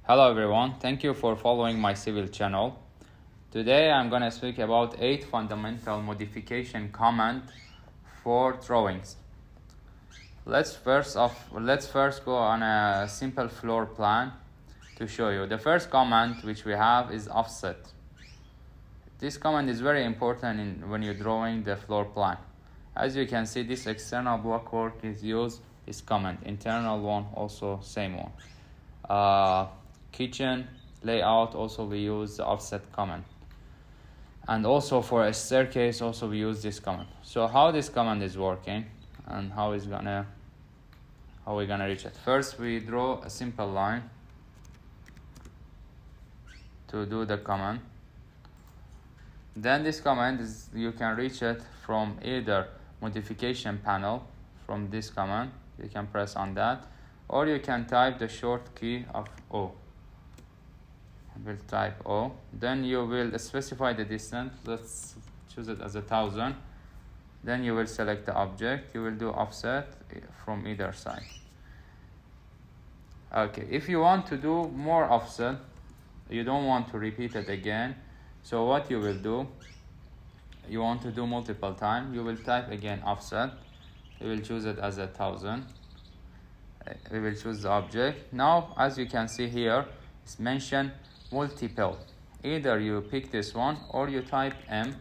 Hello everyone, thank you for following my civil channel. Today I'm gonna speak about 8 fundamental modification commands for drawings. Let's first go on a simple floor plan to show you. The first command which we have is offset. This command is very important when you're drawing the floor plan. As you can see, this external blockwork is used, this command. Internal one also same one. Kitchen layout also we use the offset command, and also for a staircase also we use this command. So how this command is working and how we're gonna reach it. First we draw a simple line to do the command. Then this command is, you can reach it from either modification panel. From this command you can press on that, or you can type the short key of O. We'll type O, then you will specify the distance. Let's choose it as 1000. Then you will select the object, you will do offset from either side. Okay, if you want to do more offset, you don't want to repeat it again, so what you will do, you want to do multiple times, you will type again offset, you will choose it as 1000. We will choose the object. Now as you can see here, it's mentioned multiple. Either you pick this one or you type M,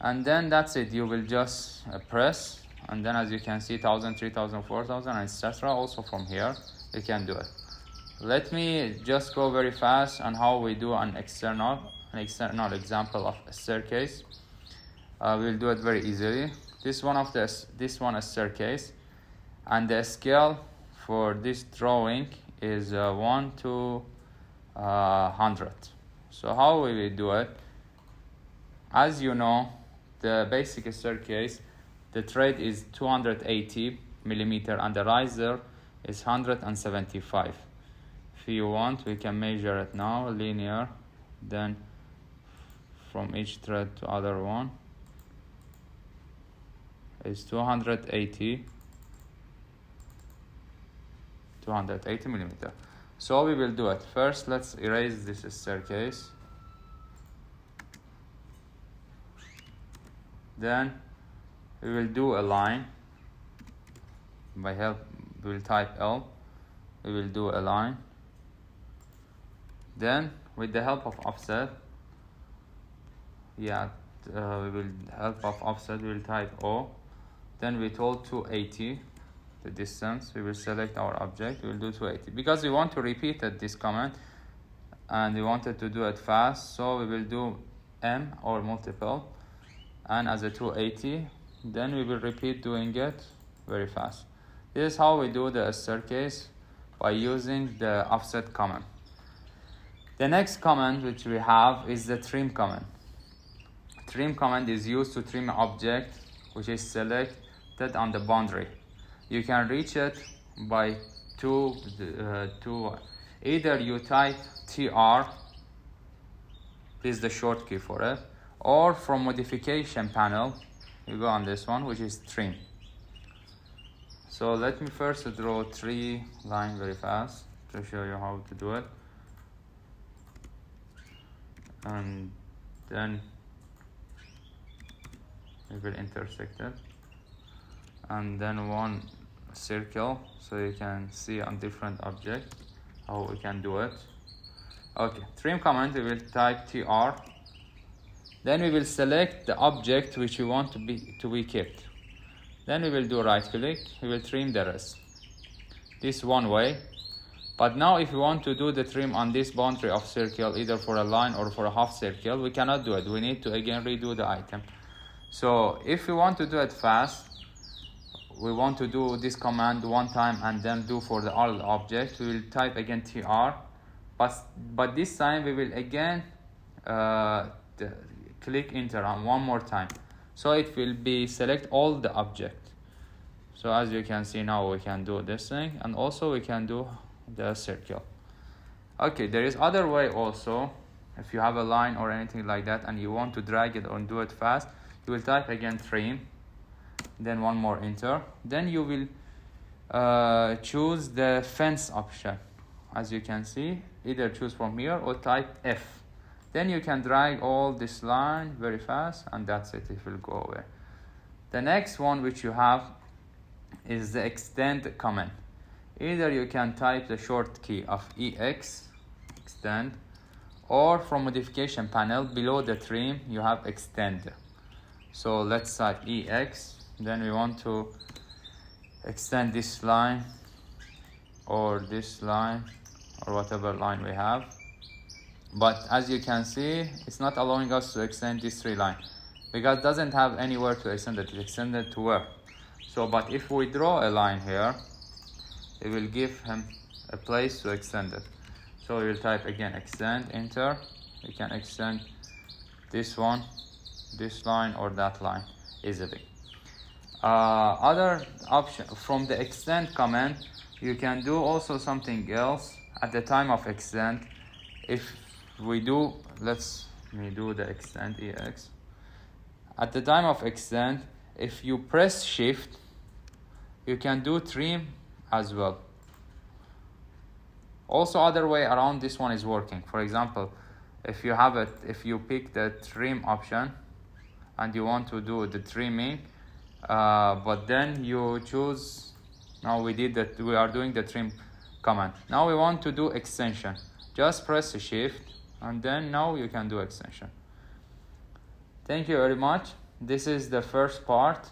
and then that's it. You will just press, and then as you can see 1000, 3000, 4000, etc. Also from here you can do it. Let me just go very fast on how we do an external example of a staircase. We'll do it very easily. This one a staircase, and the scale for this drawing is 1 to 100. So how will we do it? As you know, the basic staircase, the tread is 280 millimeter and the riser is 175. If you want, we can measure it now, linear, then from each thread to other one is 280 millimeter. So we will do it. First, let's erase this staircase. Then we will do a line. We will type L. We will do a line. Then with the help of offset, we will type O. Then we told 280. The distance, we will select our object, we will do 280 because we want to repeat this command and we wanted to do it fast, so we will do M or multiple and as 280, then we will repeat doing it very fast. This is how we do the staircase by using the offset command. The next command which we have is the trim command. Trim command is used to trim an object which is selected on the boundary. You can reach it by either you type TR, this is the short key for it, or from modification panel you go on this one which is trim. So let me first draw 3 lines very fast to show you how to do it, and then we will intersect it, and then one circle so you can see on different objects how we can do it. Okay, trim command, we will type TR, then we will select the object which we want to be kept. Then we will do right click, we will trim the rest. This one way, but now if we want to do the trim on this boundary of circle, either for a line or for a half circle, we cannot do it. We need to again redo the item. So if we want to do it fast, we want to do this command one time and then do for the all object, we will type again TR, but this time we will again click enter on one more time, so it will be select all the object. So as you can see now we can do this thing, and also we can do the circle. Okay, there is other way also. If you have a line or anything like that and you want to drag it or do it fast, you will type again trim, then one more enter, then you will choose the fence option. as you can see, either choose from here or type F. Then you can drag all this line very fast, and that's it, it will go away. The next one which you have is the extend command. Either you can type the short key of EX, extend, or from modification panel below the trim you have extend. So let's type EX, then we want to extend this line or this line or whatever line we have. But as you can see, it's not allowing us to extend these three lines because it doesn't have anywhere to extend it. It's extended to where? So, but if we draw a line here, it will give him a place to extend it. So we will type again extend, enter. We can extend this one, this line, or that line easily. Other option from the extend command, you can do also something else at the time of extend. If we do, let me do the extend EX. At the time of extend, if you press shift, you can do trim as well. Also, other way around this one is working. For example, if you have it, if you pick the trim option and you want to do the trimming, but then you choose, now we did that, we are doing the trim command. Now we want to do extension. Just press shift and then now you can do extension. Thank you very much. This is the first part.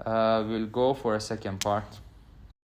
We'll go for a second part.